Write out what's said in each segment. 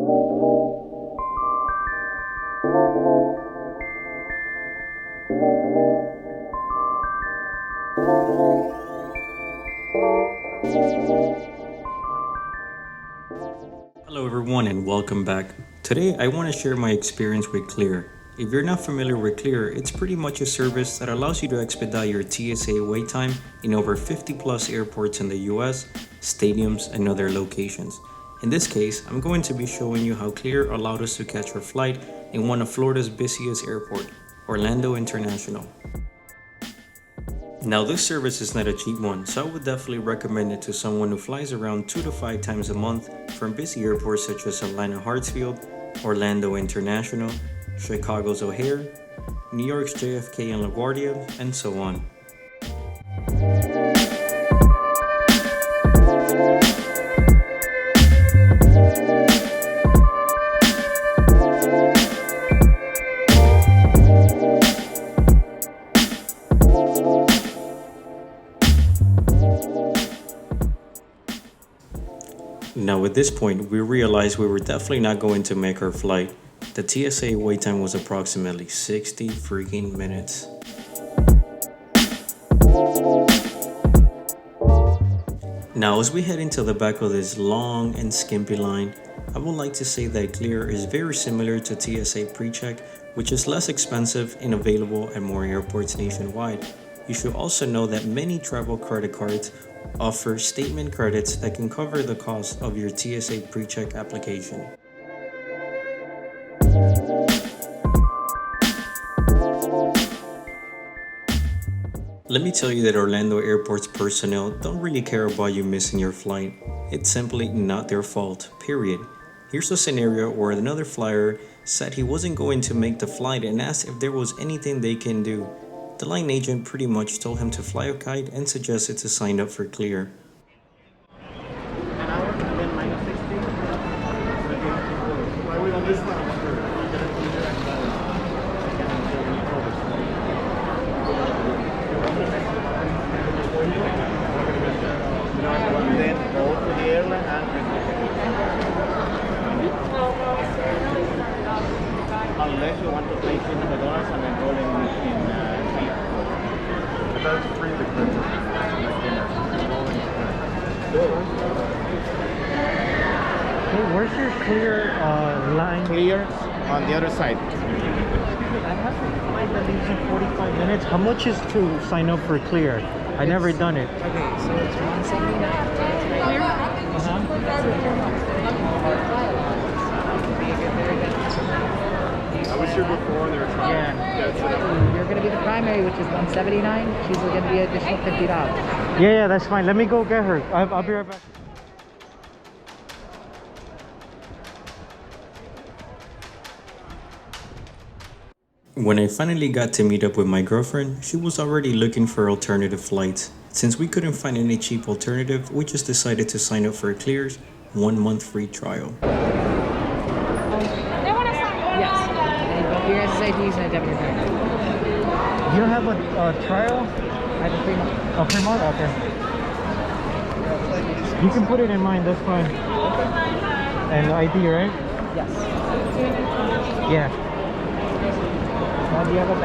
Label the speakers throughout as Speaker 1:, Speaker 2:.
Speaker 1: Hello everyone and welcome back. Today I want to share my experience with Clear. If you're not familiar with Clear, it's pretty much a service that allows you to expedite your TSA wait time in over 50 plus airports in the US, stadiums, and other locations. In this case, I'm going to be showing you how Clear allowed us to catch our flight in one of Florida's busiest airport, Orlando International. Now this service is not a cheap one, so I would definitely recommend it to someone who flies around 2 to 5 times a month from busy airports such as Atlanta Hartsfield, Orlando International, Chicago's O'Hare, New York's JFK and LaGuardia, and so on. Now at this point, we realized we were definitely not going to make our flight. The TSA wait time was approximately 60 freaking minutes. Now as we head into the back of this long and skimpy line, I would like to say that Clear is very similar to TSA PreCheck, which is less expensive and available at more airports nationwide. You should also know that many travel credit cards offer statement credits that can cover the cost of your TSA PreCheck application. Let me tell you that Orlando Airport's personnel don't really care about you missing your flight. It's simply not their fault, period. Here's a scenario where another flyer said he wasn't going to make the flight and asked if there was anything they can do. The line agent pretty much told him to fly a kite and suggested to sign up for Clear.
Speaker 2: An hour and then minus 60. Why we on this one? Then go to the airline and unless you want to pay $300 and then roll in that's free the
Speaker 3: Hey, where's your Clear line?
Speaker 2: Clear on the other side.
Speaker 3: I have a flight that leaves in 45 minutes. How much is to sign up for Clear? I never done it.
Speaker 4: Okay, so it's 179. Clear?
Speaker 2: I was here before and they were trying to get it set up.
Speaker 4: You're going to be the primary, which is 179. She's going to be an additional $50.
Speaker 3: Yeah, that's fine. Let me go get her. I'll be right back.
Speaker 1: When I finally got to meet up with my girlfriend, she was already looking for alternative flights. Since we couldn't find any cheap alternative, we just decided to sign up for Clear's 1-month free trial.
Speaker 4: Yes. And both your guys' IDs and a debit card.
Speaker 3: You don't have a trial?
Speaker 4: I have a 3 month.
Speaker 3: A 3 month? Okay. You can put it in mine, that's fine. And ID, right?
Speaker 4: Yes.
Speaker 3: Yeah.
Speaker 4: Do you have a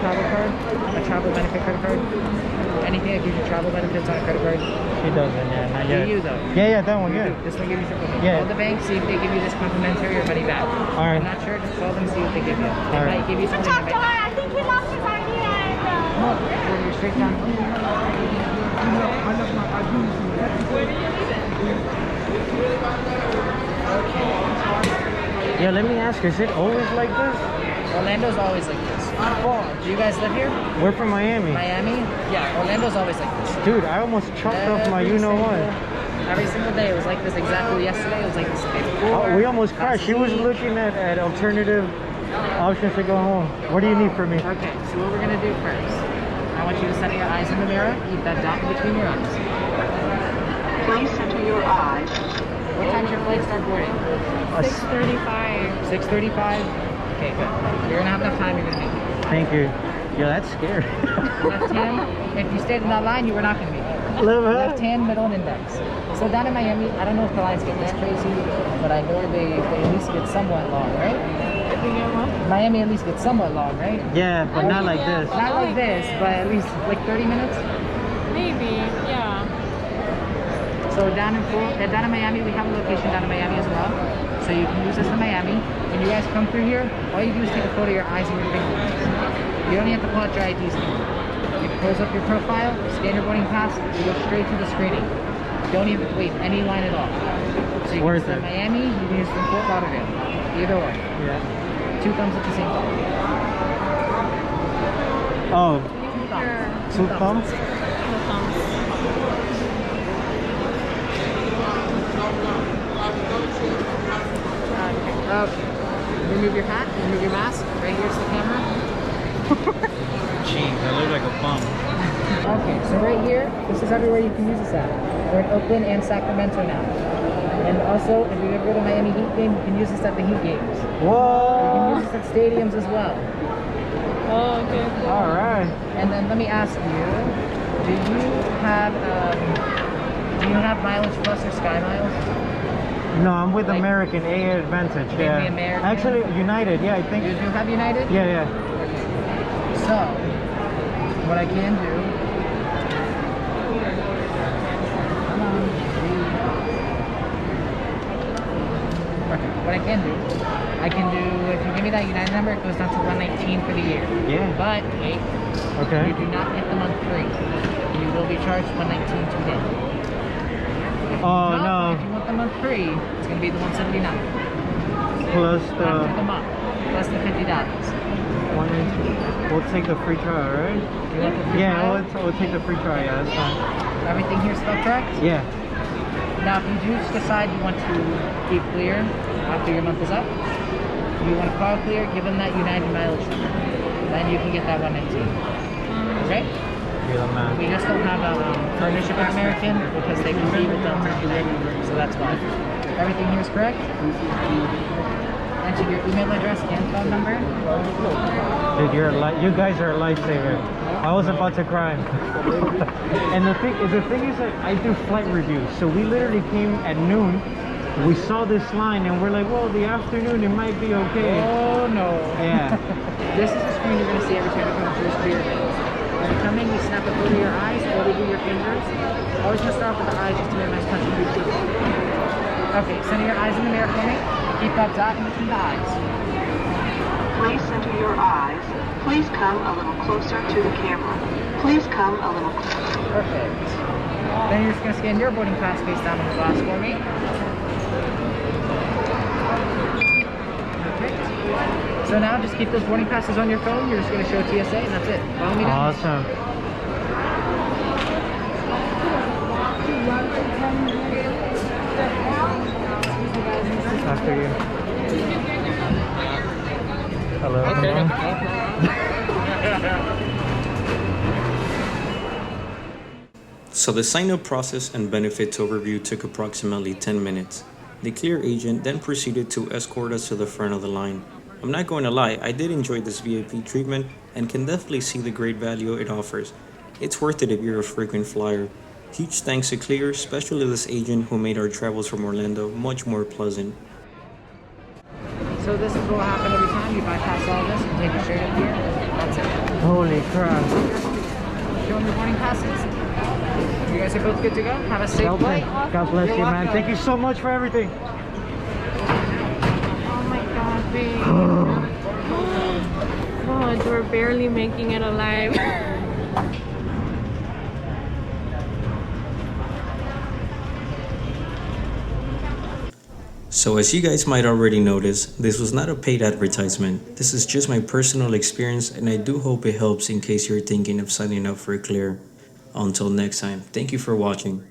Speaker 4: travel card? A travel benefit credit card? Anything that gives you travel benefits on a credit card?
Speaker 3: She doesn't, yeah, not yet.
Speaker 4: Do you though?
Speaker 3: Yeah, that one, yeah.
Speaker 4: This one gives you triple.
Speaker 3: Yeah.
Speaker 4: Call the bank, see if they give you this complimentary or money back.
Speaker 3: Alright.
Speaker 4: I'm not sure, just call them, see what they give you. They
Speaker 3: Alright.
Speaker 4: might give you something. They might.
Speaker 5: I think he lost his ID and
Speaker 4: No, you're straight down.
Speaker 3: Yeah, let me ask, is it always like this?
Speaker 4: Orlando's always like this. Do you guys live here?
Speaker 3: We're from Miami.
Speaker 4: Miami? Yeah, Orlando's always like this.
Speaker 3: Dude, I almost chopped off my you-know-what.
Speaker 4: Every single day it was like this. Exactly yesterday it was like this the day before.
Speaker 3: Oh, we almost crashed. She was looking at alternative options to go home. What do you need from me?
Speaker 4: Okay, so what we're gonna do first, I want you to center your eyes in the mirror. Keep that dot in between your eyes.
Speaker 5: please center your eyes.
Speaker 4: What time's your flight start boarding?
Speaker 5: 6:35.
Speaker 4: 6:35? Okay, good. You're gonna have enough time, you're gonna make it.
Speaker 3: Thank you. Yeah, that's scary.
Speaker 4: Left hand, if you stayed in that line, you were not gonna make it.
Speaker 3: Left hand?
Speaker 4: Left hand, middle, and index. So down in Miami, I don't know if the lines get this crazy, but I know they at least get somewhat long, right? Miami at least gets somewhat long, right?
Speaker 3: Yeah, but not like
Speaker 5: yeah.
Speaker 3: this.
Speaker 4: Not like this, but at least like 30 minutes.
Speaker 5: Maybe, yeah.
Speaker 4: So down in Miami, we have a location down in Miami as well. So you can use this in Miami. When you guys come through here, all you do is take a photo of your eyes and your fingers. You don't even have to pull out your IDs anymore. You close up your profile, scan your boarding pass, you go straight to the screening. Don't even wait any line at all. So you
Speaker 3: Worth
Speaker 4: can use it in
Speaker 3: it.
Speaker 4: Miami, you can use it in Fort Lauderdale. Either one.
Speaker 3: Yeah.
Speaker 4: 2 thumbs at the same time.
Speaker 3: Oh,
Speaker 5: Sure.
Speaker 3: 2 thumbs?
Speaker 5: The thumbs.
Speaker 4: Okay. Remove your hat, remove your mask. Right here's the camera.
Speaker 3: Jeez, I look like a bum.
Speaker 4: Okay, so right here, this is everywhere you can use this at. We're in Oakland and Sacramento now. And also, if you ever go to Miami Heat game, you can use this at the Heat games. You can
Speaker 3: Whoa!
Speaker 4: use this at stadiums as well.
Speaker 5: Oh, okay, cool.
Speaker 3: All right.
Speaker 4: And then let me ask you, do you have Mileage Plus or Sky Miles?
Speaker 3: No, I'm with
Speaker 4: Like-
Speaker 3: American A Advantage.
Speaker 4: Maybe
Speaker 3: Yeah.
Speaker 4: American?
Speaker 3: Actually, United. Yeah, I
Speaker 4: You
Speaker 3: think.
Speaker 4: do have United?
Speaker 3: Yeah, yeah.
Speaker 4: So, what I can do, come on. Okay, what I can do, if you give me that United number, it goes down to 119 for the year.
Speaker 3: Yeah.
Speaker 4: But, wait,
Speaker 3: Okay.
Speaker 4: you do not hit the month free. You will be charged 119 today. If you
Speaker 3: Oh,
Speaker 4: don't,
Speaker 3: no.
Speaker 4: If you want the month free, it's going to be the 179
Speaker 3: Plus
Speaker 4: after the
Speaker 3: the
Speaker 4: month, plus the $50.
Speaker 3: 1. We'll take the free trial, right?
Speaker 4: You want the free
Speaker 3: Yeah,
Speaker 4: trial?
Speaker 3: we'll take the free trial. Yeah, that's fine.
Speaker 4: Everything here still correct?
Speaker 3: Yeah.
Speaker 4: Now, if you do decide you want to keep clear after your month is up, you want to call clear, give them that United mileage number. Then you can get that 119. Okay?
Speaker 3: You're the man.
Speaker 4: We just don't have a partnership with American because they compete with them, so that's why. Everything here is correct. Enter your email address and phone number.
Speaker 3: Dude, you guys are a lifesaver. I was about to cry. And the thing is that I do flight reviews. So we literally came at noon. We saw this line and we're like, well, the afternoon it might be okay.
Speaker 4: Oh no.
Speaker 3: Yeah.
Speaker 4: This is the screen you're going to see every time you come through clear. When you come in, you snap a photo of your eyes, or we do your fingers. Always just start off with the eyes just to minimize touching your teeth. Okay, center your eyes in the mirror for me. Keep that dot in between the eyes.
Speaker 5: Please center your eyes. Please come a little closer to the camera. Please come a little closer.
Speaker 4: Perfect. Then you're just going to scan your boarding pass face down on the glass for me. Perfect. So now just keep those boarding passes on your phone. You're just going to show TSA and that's it. Follow me down.
Speaker 3: Awesome. After you. Hello.
Speaker 1: So the sign-up process and benefits overview took approximately 10 minutes. The Clear agent then proceeded to escort us to the front of the line. I'm not going to lie, I did enjoy this VIP treatment and can definitely see the great value it offers. It's worth it if you're a frequent flyer. Huge thanks to Clear, especially this agent who made our travels from Orlando much more pleasant.
Speaker 4: So this is what will happen every time. You bypass all this and take it straight up here. That's it.
Speaker 3: Holy crap.
Speaker 4: Show them your boarding passes. You guys are both good to go. Have a safe
Speaker 3: Okay.
Speaker 4: flight.
Speaker 3: God bless
Speaker 4: You're
Speaker 3: you, man.
Speaker 4: welcome.
Speaker 3: Thank you so much for everything.
Speaker 5: Oh my god, babe. God, we're barely making it alive.
Speaker 1: So as you guys might already notice, this was not a paid advertisement. This is just my personal experience and I do hope it helps in case you're thinking of signing up for Clear. Until next time, thank you for watching.